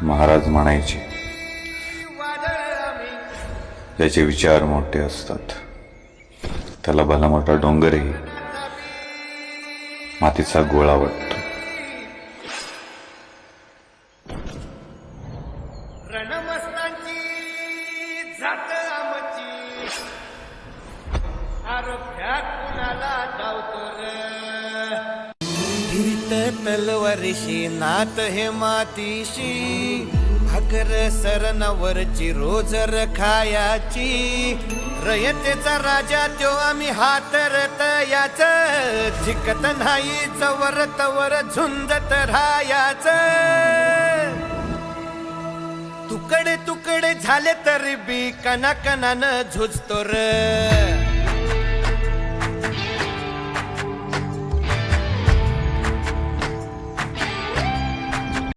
महाराज म्हणायचे, ज्याचे विचार मोठे असतात त्याला भला मोठा डोंगरही मातीचा गोळा वाटतो. रणमस्तांची जात आमची, आरोग्यात कुणाला धावतो रे. फिरत तलवारीशी नात हे मातीशी, भाकर सरणावरची रोजर खायाची. रयतेचा राजा त्यो आम्ही हातरत याच, जिकत नाही जवर तवर झुंजत राहायाच. तुकडे तुकडे झाले तरी बी कणाकणानं झुजतो र.